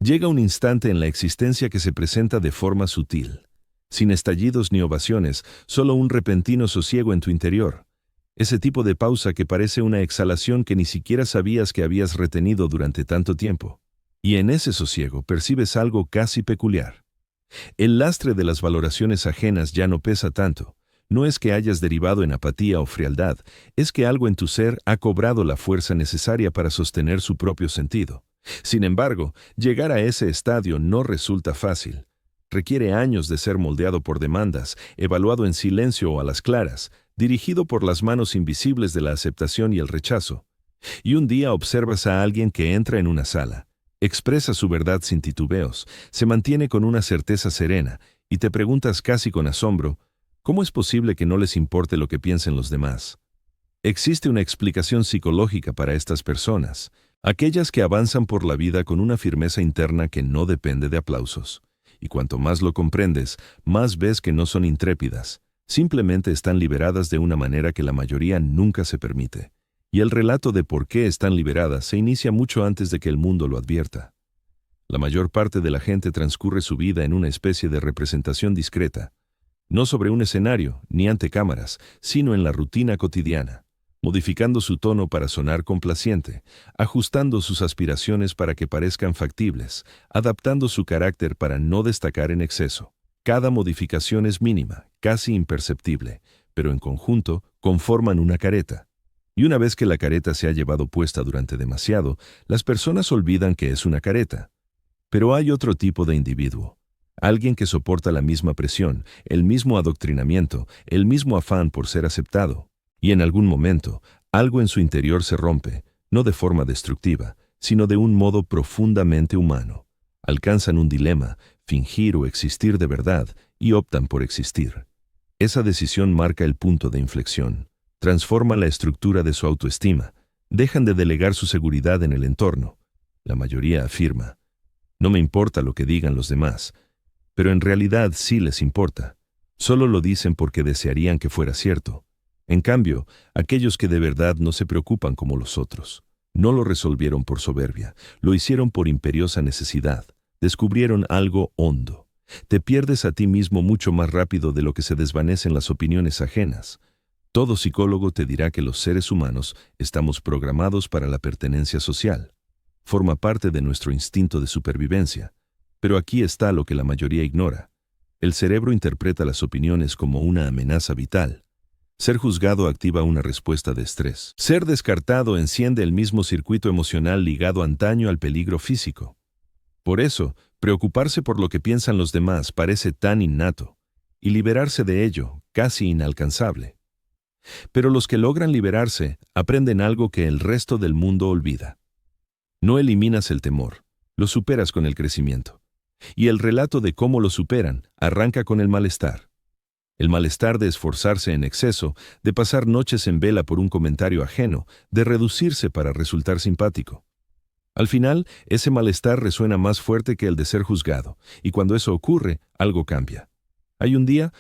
Llega un instante en la existencia que se presenta de forma sutil, sin estallidos ni ovaciones, solo un repentino sosiego en tu interior. Ese tipo de pausa que parece una exhalación que ni siquiera sabías que habías retenido durante tanto tiempo. Y en ese sosiego percibes algo casi peculiar. El lastre de las valoraciones ajenas ya no pesa tanto. No es que hayas derivado en apatía o frialdad, es que algo en tu ser ha cobrado la fuerza necesaria para sostener su propio sentido. Sin embargo, llegar a ese estadio no resulta fácil. Requiere años de ser moldeado por demandas, evaluado en silencio o a las claras, dirigido por las manos invisibles de la aceptación y el rechazo. Y un día observas a alguien que entra en una sala, expresa su verdad sin titubeos, se mantiene con una certeza serena, y te preguntas casi con asombro, ¿cómo es posible que no les importe lo que piensen los demás? Existe una explicación psicológica para estas personas, aquellas que avanzan por la vida con una firmeza interna que no depende de aplausos. Y cuanto más lo comprendes, más ves que no son intrépidas, simplemente están liberadas de una manera que la mayoría nunca se permite. Y el relato de por qué están liberadas se inicia mucho antes de que el mundo lo advierta. La mayor parte de la gente transcurre su vida en una especie de representación discreta, no sobre un escenario, ni ante cámaras, sino en la rutina cotidiana, modificando su tono para sonar complaciente, ajustando sus aspiraciones para que parezcan factibles, adaptando su carácter para no destacar en exceso. Cada modificación es mínima, casi imperceptible, pero en conjunto conforman una careta. Y una vez que la careta se ha llevado puesta durante demasiado, las personas olvidan que es una careta. Pero hay otro tipo de individuo. Alguien que soporta la misma presión, el mismo adoctrinamiento, el mismo afán por ser aceptado. Y en algún momento, algo en su interior se rompe, no de forma destructiva, sino de un modo profundamente humano. Alcanzan un dilema, fingir o existir de verdad, y optan por existir. Esa decisión marca el punto de inflexión. Transforma la estructura de su autoestima. Dejan de delegar su seguridad en el entorno. La mayoría afirma, no me importa lo que digan los demás, pero en realidad sí les importa. Solo lo dicen porque desearían que fuera cierto. En cambio, aquellos que de verdad no se preocupan como los otros, no lo resolvieron por soberbia, lo hicieron por imperiosa necesidad, descubrieron algo hondo. Te pierdes a ti mismo mucho más rápido de lo que se desvanecen las opiniones ajenas. Todo psicólogo te dirá que los seres humanos estamos programados para la pertenencia social. Forma parte de nuestro instinto de supervivencia. Pero aquí está lo que la mayoría ignora. El cerebro interpreta las opiniones como una amenaza vital. Ser juzgado activa una respuesta de estrés. Ser descartado enciende el mismo circuito emocional ligado antaño al peligro físico. Por eso, preocuparse por lo que piensan los demás parece tan innato, y liberarse de ello, casi inalcanzable. Pero los que logran liberarse aprenden algo que el resto del mundo olvida. No eliminas el temor, lo superas con el crecimiento. Y el relato de cómo lo superan arranca con el malestar. El malestar de esforzarse en exceso, de pasar noches en vela por un comentario ajeno, de reducirse para resultar simpático. Al final, ese malestar resuena más fuerte que el de ser juzgado, y cuando eso ocurre, algo cambia. Hay un día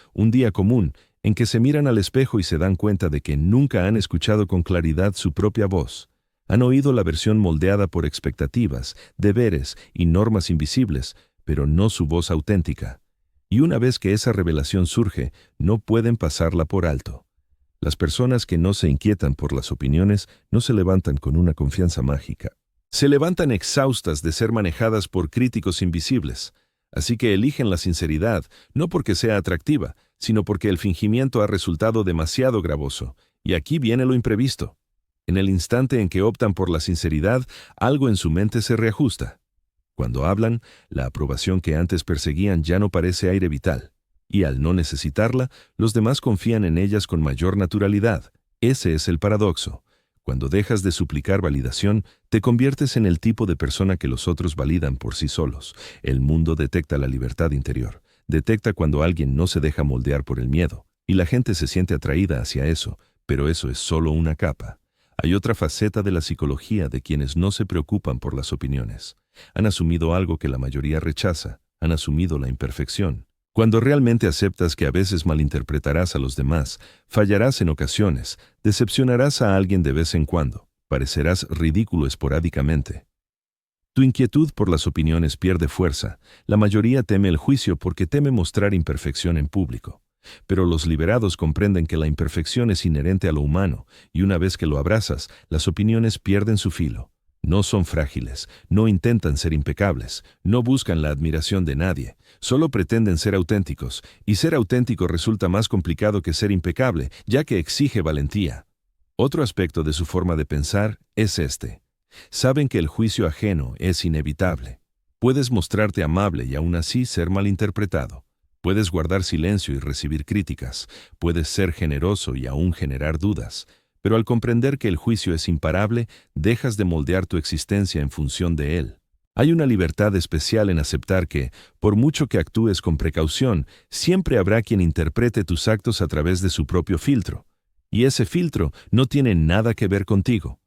común, en que se miran al espejo y se dan cuenta de que nunca han escuchado con claridad su propia voz. Han oído la versión moldeada por expectativas, deberes y normas invisibles, pero no su voz auténtica. Y una vez que esa revelación surge, no pueden pasarla por alto. Las personas que no se inquietan por las opiniones no se levantan con una confianza mágica. Se levantan exhaustas de ser manejadas por críticos invisibles. Así que eligen la sinceridad, no porque sea atractiva, sino porque el fingimiento ha resultado demasiado gravoso. Y aquí viene lo imprevisto. En el instante en que optan por la sinceridad, algo en su mente se reajusta. Cuando hablan, la aprobación que antes perseguían ya no parece aire vital. Y al no necesitarla, los demás confían en ellas con mayor naturalidad. Ese es el paradoxo. Cuando dejas de suplicar validación, te conviertes en el tipo de persona que los otros validan por sí solos. El mundo detecta la libertad interior. Detecta cuando alguien no se deja moldear por el miedo. Y la gente se siente atraída hacia eso, pero eso es solo una capa. Hay otra faceta de la psicología de quienes no se preocupan por las opiniones. Han asumido algo que la mayoría rechaza, han asumido la imperfección. Cuando realmente aceptas que a veces malinterpretarás a los demás, fallarás en ocasiones, decepcionarás a alguien de vez en cuando, parecerás ridículo esporádicamente. Tu inquietud por las opiniones pierde fuerza. La mayoría teme el juicio porque teme mostrar imperfección en público. Pero los liberados comprenden que la imperfección es inherente a lo humano, y una vez que lo abrazas, las opiniones pierden su filo. No son frágiles, no intentan ser impecables, no buscan la admiración de nadie, solo pretenden ser auténticos, y ser auténtico resulta más complicado que ser impecable, ya que exige valentía. Otro aspecto de su forma de pensar es este. Saben que el juicio ajeno es inevitable. Puedes mostrarte amable y aún así ser malinterpretado. Puedes guardar silencio y recibir críticas. Puedes ser generoso y aún generar dudas. Pero al comprender que el juicio es imparable, dejas de moldear tu existencia en función de él. Hay una libertad especial en aceptar que, por mucho que actúes con precaución, siempre habrá quien interprete tus actos a través de su propio filtro. Y ese filtro no tiene nada que ver contigo.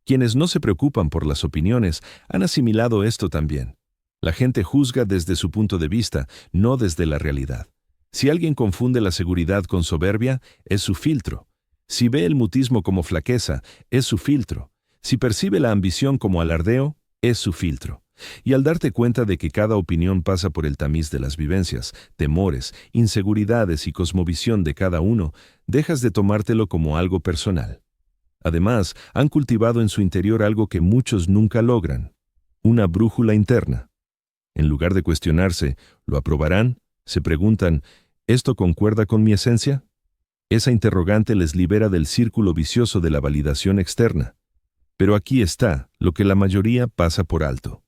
Quienes no se preocupan por las opiniones han asimilado esto también. La gente juzga desde su punto de vista, no desde la realidad. Si alguien confunde la seguridad con soberbia, es su filtro. Si ve el mutismo como flaqueza, es su filtro. Si percibe la ambición como alardeo, es su filtro. Y al darte cuenta de que cada opinión pasa por el tamiz de las vivencias, temores, inseguridades y cosmovisión de cada uno, dejas de tomártelo como algo personal. Además, han cultivado en su interior algo que muchos nunca logran: una brújula interna. En lugar de cuestionarse, ¿lo aprobarán?, se preguntan, ¿esto concuerda con mi esencia? Esa interrogante les libera del círculo vicioso de la validación externa. Pero aquí está lo que la mayoría pasa por alto.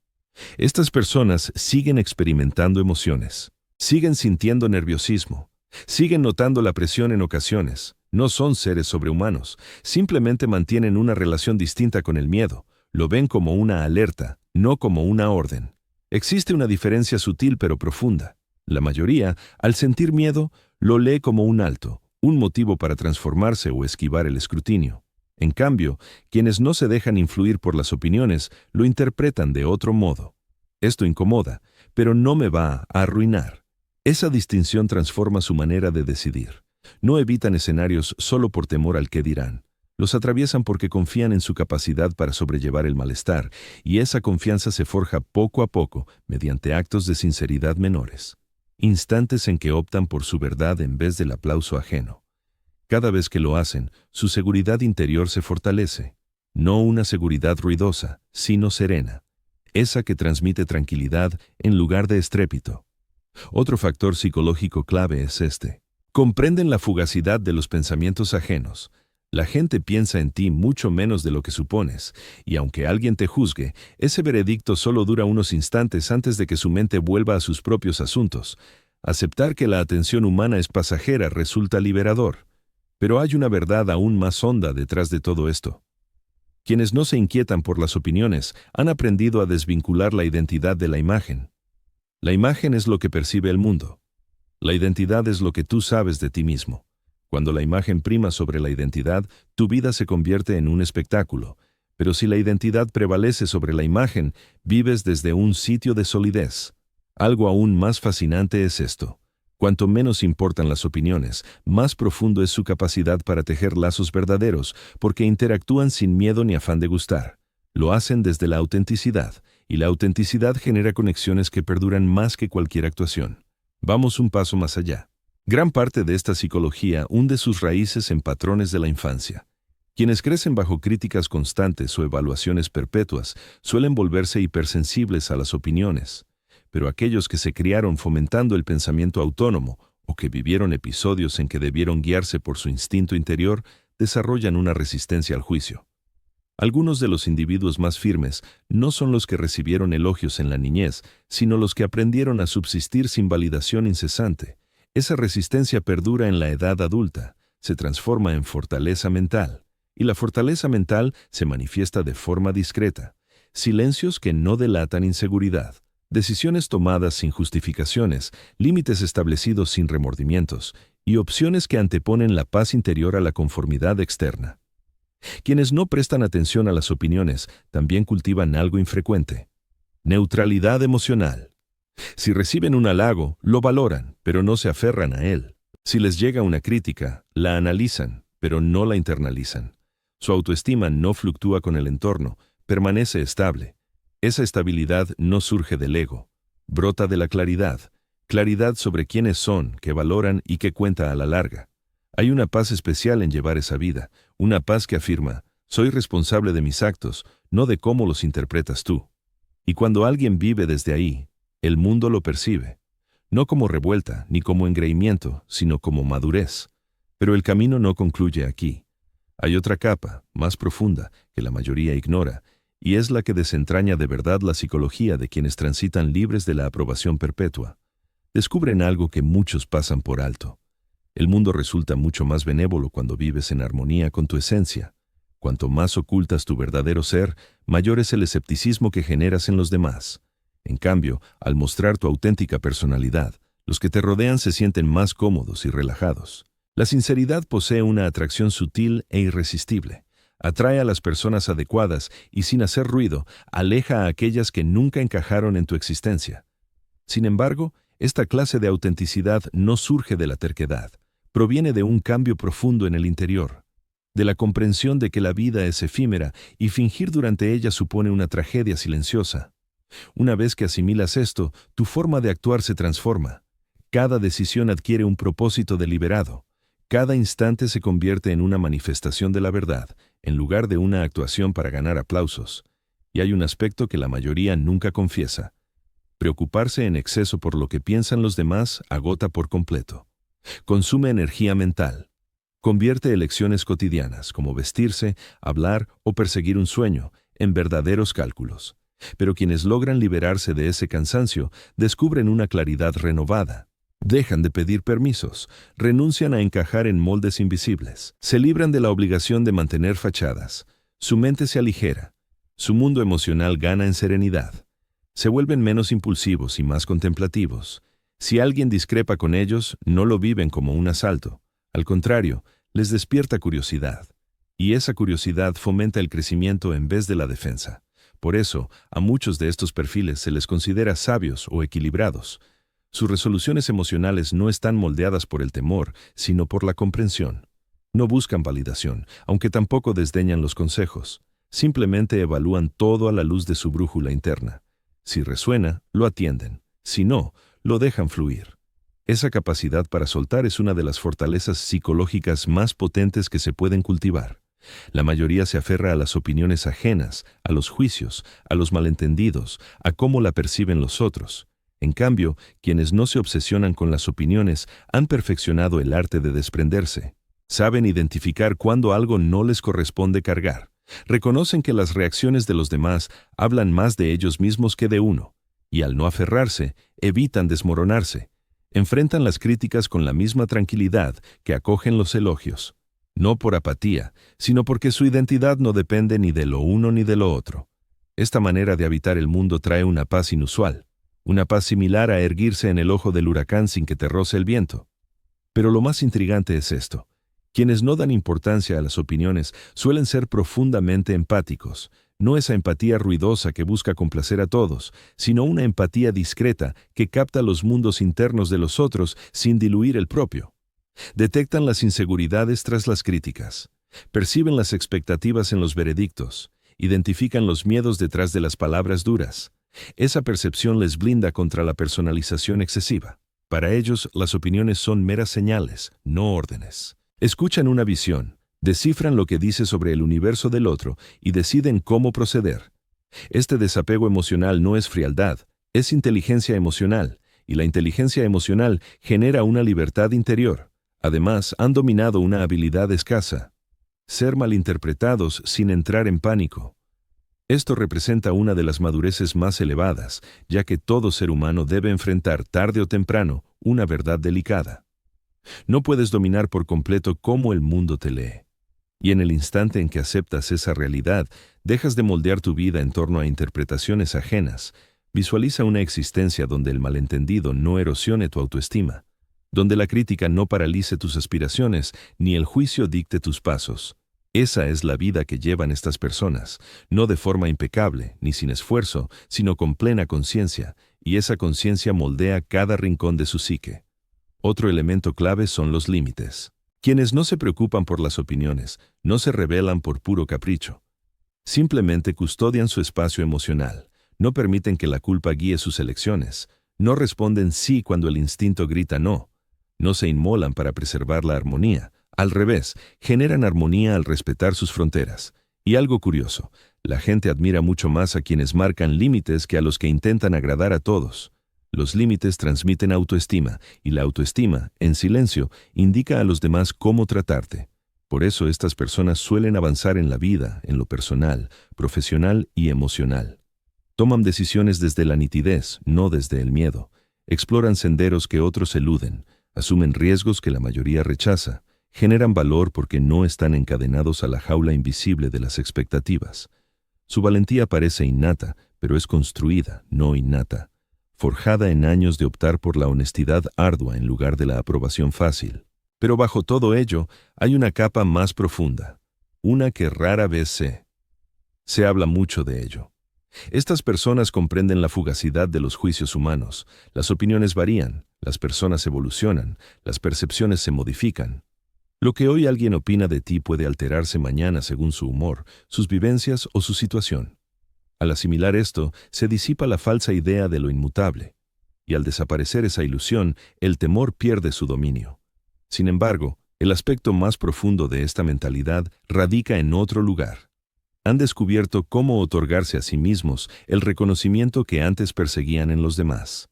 Estas personas siguen experimentando emociones, siguen sintiendo nerviosismo, siguen notando la presión en ocasiones. No son seres sobrehumanos, simplemente mantienen una relación distinta con el miedo. Lo ven como una alerta, no como una orden. Existe una diferencia sutil pero profunda. La mayoría, al sentir miedo, lo lee como un alto, un motivo para transformarse o esquivar el escrutinio. En cambio, quienes no se dejan influir por las opiniones, lo interpretan de otro modo. Esto incomoda, pero no me va a arruinar. Esa distinción transforma su manera de decidir. No evitan escenarios solo por temor al qué dirán. Los atraviesan porque confían en su capacidad para sobrellevar el malestar, y esa confianza se forja poco a poco mediante actos de sinceridad menores. Instantes en que optan por su verdad en vez del aplauso ajeno. Cada vez que lo hacen, su seguridad interior se fortalece. No una seguridad ruidosa, sino serena. Esa que transmite tranquilidad en lugar de estrépito. Otro factor psicológico clave es este. Comprenden la fugacidad de los pensamientos ajenos. La gente piensa en ti mucho menos de lo que supones, y aunque alguien te juzgue, ese veredicto solo dura unos instantes antes de que su mente vuelva a sus propios asuntos. Aceptar que la atención humana es pasajera resulta liberador. Pero hay una verdad aún más honda detrás de todo esto. Quienes no se inquietan por las opiniones han aprendido a desvincular la identidad de la imagen. La imagen es lo que percibe el mundo. La identidad es lo que tú sabes de ti mismo. Cuando la imagen prima sobre la identidad, tu vida se convierte en un espectáculo. Pero si la identidad prevalece sobre la imagen, vives desde un sitio de solidez. Algo aún más fascinante es esto. Cuanto menos importan las opiniones, más profundo es su capacidad para tejer lazos verdaderos, porque interactúan sin miedo ni afán de gustar. Lo hacen desde la autenticidad, y la autenticidad genera conexiones que perduran más que cualquier actuación. Vamos un paso más allá. Gran parte de esta psicología hunde sus raíces en patrones de la infancia. Quienes crecen bajo críticas constantes o evaluaciones perpetuas suelen volverse hipersensibles a las opiniones. Pero aquellos que se criaron fomentando el pensamiento autónomo o que vivieron episodios en que debieron guiarse por su instinto interior desarrollan una resistencia al juicio. Algunos de los individuos más firmes no son los que recibieron elogios en la niñez, sino los que aprendieron a subsistir sin validación incesante. Esa resistencia perdura en la edad adulta, se transforma en fortaleza mental, y la fortaleza mental se manifiesta de forma discreta. Silencios que no delatan inseguridad, decisiones tomadas sin justificaciones, límites establecidos sin remordimientos, y opciones que anteponen la paz interior a la conformidad externa. Quienes no prestan atención a las opiniones también cultivan algo infrecuente: neutralidad emocional. Si reciben un halago, lo valoran, pero no se aferran a él. Si les llega una crítica, la analizan, pero no la internalizan. Su autoestima no fluctúa con el entorno, permanece estable. Esa estabilidad no surge del ego, brota de la claridad, claridad sobre quiénes son, qué valoran y qué cuenta a la larga. Hay una paz especial en llevar esa vida, una paz que afirma, soy responsable de mis actos, no de cómo los interpretas tú. Y cuando alguien vive desde ahí, el mundo lo percibe, no como revuelta ni como engreimiento, sino como madurez. Pero el camino no concluye aquí. Hay otra capa, más profunda, que la mayoría ignora, y es la que desentraña de verdad la psicología de quienes transitan libres de la aprobación perpetua. Descubren algo que muchos pasan por alto. El mundo resulta mucho más benévolo cuando vives en armonía con tu esencia. Cuanto más ocultas tu verdadero ser, mayor es el escepticismo que generas en los demás. En cambio, al mostrar tu auténtica personalidad, los que te rodean se sienten más cómodos y relajados. La sinceridad posee una atracción sutil e irresistible. Atrae a las personas adecuadas y, sin hacer ruido, aleja a aquellas que nunca encajaron en tu existencia. Sin embargo, esta clase de autenticidad no surge de la terquedad. Proviene de un cambio profundo en el interior, de la comprensión de que la vida es efímera y fingir durante ella supone una tragedia silenciosa. Una vez que asimilas esto, tu forma de actuar se transforma. Cada decisión adquiere un propósito deliberado. Cada instante se convierte en una manifestación de la verdad, en lugar de una actuación para ganar aplausos. Y hay un aspecto que la mayoría nunca confiesa. Preocuparse en exceso por lo que piensan los demás agota por completo. Consume energía mental. Convierte elecciones cotidianas, como vestirse, hablar o perseguir un sueño, en verdaderos cálculos. Pero quienes logran liberarse de ese cansancio descubren una claridad renovada. Dejan de pedir permisos, renuncian a encajar en moldes invisibles, se libran de la obligación de mantener fachadas. Su mente se aligera, su mundo emocional gana en serenidad. Se vuelven menos impulsivos y más contemplativos. Si alguien discrepa con ellos, no lo viven como un asalto. Al contrario, les despierta curiosidad. Y esa curiosidad fomenta el crecimiento en vez de la defensa. Por eso, a muchos de estos perfiles se les considera sabios o equilibrados. Sus resoluciones emocionales no están moldeadas por el temor, sino por la comprensión. No buscan validación, aunque tampoco desdeñan los consejos. Simplemente evalúan todo a la luz de su brújula interna. Si resuena, lo atienden. Si no, lo dejan fluir. Esa capacidad para soltar es una de las fortalezas psicológicas más potentes que se pueden cultivar. La mayoría se aferra a las opiniones ajenas, a los juicios, a los malentendidos, a cómo la perciben los otros. En cambio, quienes no se obsesionan con las opiniones han perfeccionado el arte de desprenderse. Saben identificar cuando algo no les corresponde cargar. Reconocen que las reacciones de los demás hablan más de ellos mismos que de uno, y al no aferrarse, evitan desmoronarse. Enfrentan las críticas con la misma tranquilidad que acogen los elogios. No por apatía, sino porque su identidad no depende ni de lo uno ni de lo otro. Esta manera de habitar el mundo trae una paz inusual, una paz similar a erguirse en el ojo del huracán sin que te roce el viento. Pero lo más intrigante es esto. Quienes no dan importancia a las opiniones suelen ser profundamente empáticos. No esa empatía ruidosa que busca complacer a todos, sino una empatía discreta que capta los mundos internos de los otros sin diluir el propio. Detectan las inseguridades tras las críticas. Perciben las expectativas en los veredictos. Identifican los miedos detrás de las palabras duras. Esa percepción les blinda contra la personalización excesiva. Para ellos, las opiniones son meras señales, no órdenes. Escuchan una visión, descifran lo que dice sobre el universo del otro y deciden cómo proceder. Este desapego emocional no es frialdad, es inteligencia emocional, y la inteligencia emocional genera una libertad interior. Además, han dominado una habilidad escasa: ser malinterpretados sin entrar en pánico. Esto representa una de las madureces más elevadas, ya que todo ser humano debe enfrentar tarde o temprano una verdad delicada. No puedes dominar por completo cómo el mundo te lee. Y en el instante en que aceptas esa realidad, dejas de moldear tu vida en torno a interpretaciones ajenas. Visualiza una existencia donde el malentendido no erosione tu autoestima, donde la crítica no paralice tus aspiraciones, ni el juicio dicte tus pasos. Esa es la vida que llevan estas personas, no de forma impecable, ni sin esfuerzo, sino con plena conciencia, y esa conciencia moldea cada rincón de su psique. Otro elemento clave son los límites. Quienes no se preocupan por las opiniones, no se rebelan por puro capricho. Simplemente custodian su espacio emocional. No permiten que la culpa guíe sus elecciones. No responden sí cuando el instinto grita no. No se inmolan para preservar la armonía. Al revés, generan armonía al respetar sus fronteras. Y algo curioso, la gente admira mucho más a quienes marcan límites que a los que intentan agradar a todos. Los límites transmiten autoestima, y la autoestima, en silencio, indica a los demás cómo tratarte. Por eso estas personas suelen avanzar en la vida, en lo personal, profesional y emocional. Toman decisiones desde la nitidez, no desde el miedo. Exploran senderos que otros eluden, asumen riesgos que la mayoría rechaza, generan valor porque no están encadenados a la jaula invisible de las expectativas. Su valentía parece innata, pero es construida, no innata, forjada en años de optar por la honestidad ardua en lugar de la aprobación fácil. Pero bajo todo ello hay una capa más profunda, una que rara vez se habla mucho de ello. Estas personas comprenden la fugacidad de los juicios humanos, las opiniones varían, las personas evolucionan, las percepciones se modifican. Lo que hoy alguien opina de ti puede alterarse mañana según su humor, sus vivencias o su situación. Al asimilar esto, se disipa la falsa idea de lo inmutable, y al desaparecer esa ilusión, el temor pierde su dominio. Sin embargo, el aspecto más profundo de esta mentalidad radica en otro lugar. Han descubierto cómo otorgarse a sí mismos el reconocimiento que antes perseguían en los demás.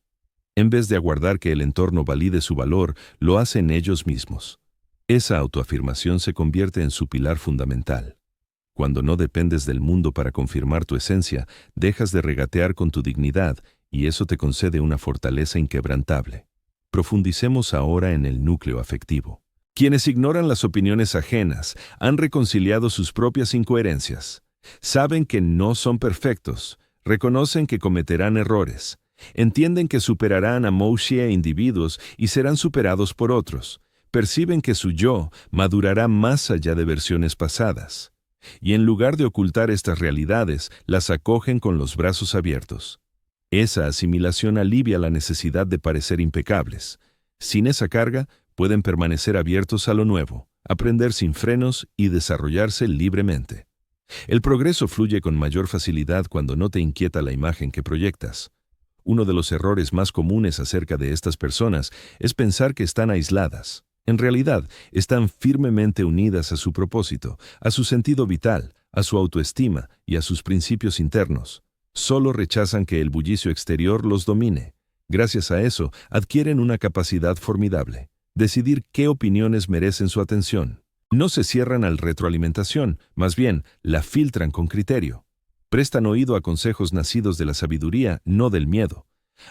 En vez de aguardar que el entorno valide su valor, lo hacen ellos mismos. Esa autoafirmación se convierte en su pilar fundamental. Cuando no dependes del mundo para confirmar tu esencia, dejas de regatear con tu dignidad y eso te concede una fortaleza inquebrantable. Profundicemos ahora en el núcleo afectivo. Quienes ignoran las opiniones ajenas han reconciliado sus propias incoherencias. Saben que no son perfectos, reconocen que cometerán errores, entienden que superarán a Moshe individuos y serán superados por otros. Perciben que su yo madurará más allá de versiones pasadas. Y en lugar de ocultar estas realidades, las acogen con los brazos abiertos. Esa asimilación alivia la necesidad de parecer impecables. Sin esa carga, pueden permanecer abiertos a lo nuevo, aprender sin frenos y desarrollarse libremente. El progreso fluye con mayor facilidad cuando no te inquieta la imagen que proyectas. Uno de los errores más comunes acerca de estas personas es pensar que están aisladas. En realidad, están firmemente unidas a su propósito, a su sentido vital, a su autoestima y a sus principios internos. Solo rechazan que el bullicio exterior los domine. Gracias a eso, adquieren una capacidad formidable: decidir qué opiniones merecen su atención. No se cierran al retroalimentación, más bien, la filtran con criterio. Prestan oído a consejos nacidos de la sabiduría, no del miedo.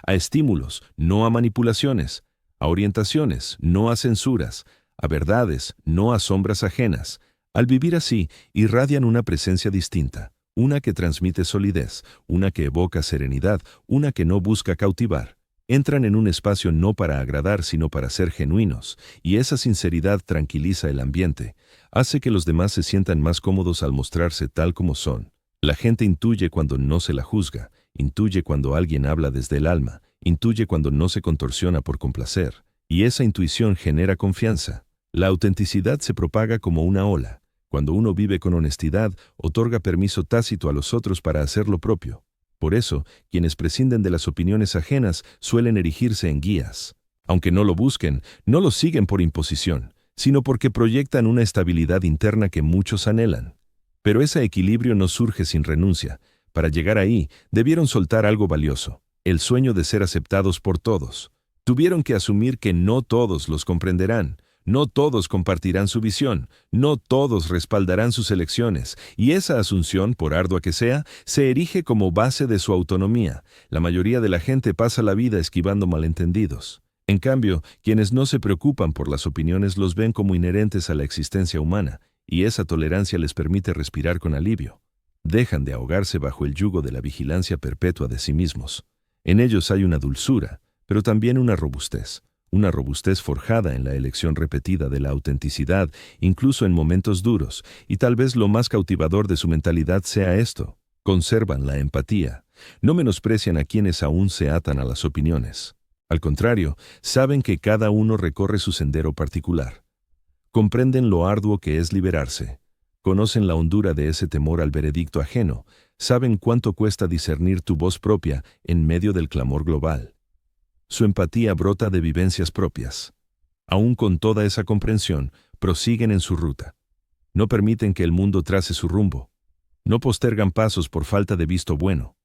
A estímulos, no a manipulaciones. A orientaciones, no a censuras. A verdades, no a sombras ajenas. Al vivir así, irradian una presencia distinta, una que transmite solidez, una que evoca serenidad, una que no busca cautivar. Entran en un espacio no para agradar, sino para ser genuinos, y esa sinceridad tranquiliza el ambiente, hace que los demás se sientan más cómodos al mostrarse tal como son. La gente intuye cuando no se la juzga, intuye cuando alguien habla desde el alma, intuye cuando no se contorsiona por complacer, y esa intuición genera confianza. La autenticidad se propaga como una ola. Cuando uno vive con honestidad, otorga permiso tácito a los otros para hacer lo propio. Por eso, quienes prescinden de las opiniones ajenas suelen erigirse en guías. Aunque no lo busquen, no lo siguen por imposición, sino porque proyectan una estabilidad interna que muchos anhelan. Pero ese equilibrio no surge sin renuncia. Para llegar ahí, debieron soltar algo valioso: el sueño de ser aceptados por todos. Tuvieron que asumir que no todos los comprenderán, no todos compartirán su visión, no todos respaldarán sus elecciones, y esa asunción, por ardua que sea, se erige como base de su autonomía. La mayoría de la gente pasa la vida esquivando malentendidos. En cambio, quienes no se preocupan por las opiniones los ven como inherentes a la existencia humana, y esa tolerancia les permite respirar con alivio. Dejan de ahogarse bajo el yugo de la vigilancia perpetua de sí mismos. En ellos hay una dulzura, pero también una robustez forjada en la elección repetida de la autenticidad, incluso en momentos duros, y tal vez lo más cautivador de su mentalidad sea esto: conservan la empatía, no menosprecian a quienes aún se atan a las opiniones. Al contrario, saben que cada uno recorre su sendero particular. Comprenden lo arduo que es liberarse. Conocen la hondura de ese temor al veredicto ajeno, saben cuánto cuesta discernir tu voz propia en medio del clamor global. Su empatía brota de vivencias propias. Aún con toda esa comprensión, prosiguen en su ruta. No permiten que el mundo trace su rumbo. No postergan pasos por falta de visto bueno.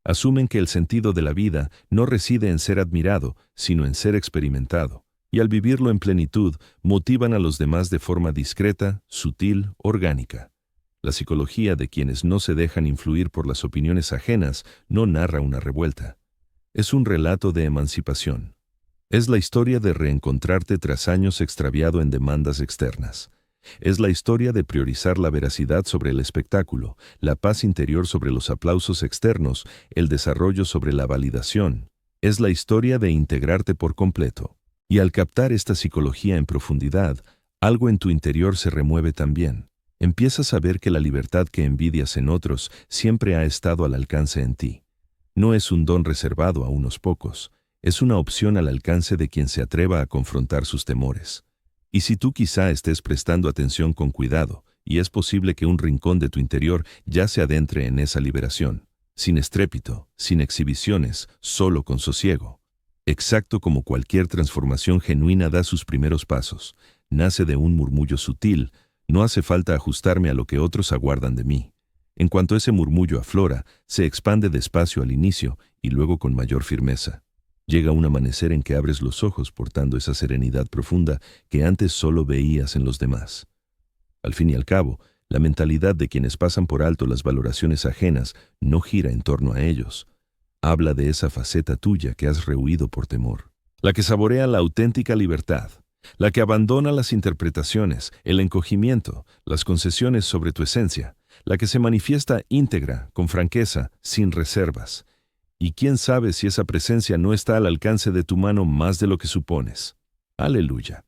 Asumen que el sentido de la vida no reside en ser admirado, sino en ser experimentado. Y al vivirlo en plenitud, motivan a los demás de forma discreta, sutil, orgánica. La psicología de quienes no se dejan influir por las opiniones ajenas no narra una revuelta. Es un relato de emancipación. Es la historia de reencontrarte tras años extraviado en demandas externas. Es la historia de priorizar la veracidad sobre el espectáculo, la paz interior sobre los aplausos externos, el desarrollo sobre la validación. Es la historia de integrarte por completo. Y al captar esta psicología en profundidad, algo en tu interior se remueve también. Empiezas a ver que la libertad que envidias en otros siempre ha estado al alcance en ti. No es un don reservado a unos pocos, es una opción al alcance de quien se atreva a confrontar sus temores. Y si tú quizá estés prestando atención con cuidado, y es posible que un rincón de tu interior ya se adentre en esa liberación, sin estrépito, sin exhibiciones, solo con sosiego. Exacto como cualquier transformación genuina da sus primeros pasos, nace de un murmullo sutil, no hace falta ajustarme a lo que otros aguardan de mí. En cuanto ese murmullo aflora, se expande despacio al inicio y luego con mayor firmeza. Llega un amanecer en que abres los ojos portando esa serenidad profunda que antes solo veías en los demás. Al fin y al cabo, la mentalidad de quienes pasan por alto las valoraciones ajenas no gira en torno a ellos. Habla de esa faceta tuya que has rehuido por temor. La que saborea la auténtica libertad. La que abandona las interpretaciones, el encogimiento, las concesiones sobre tu esencia. La que se manifiesta íntegra, con franqueza, sin reservas. Y quién sabe si esa presencia no está al alcance de tu mano más de lo que supones. Aleluya.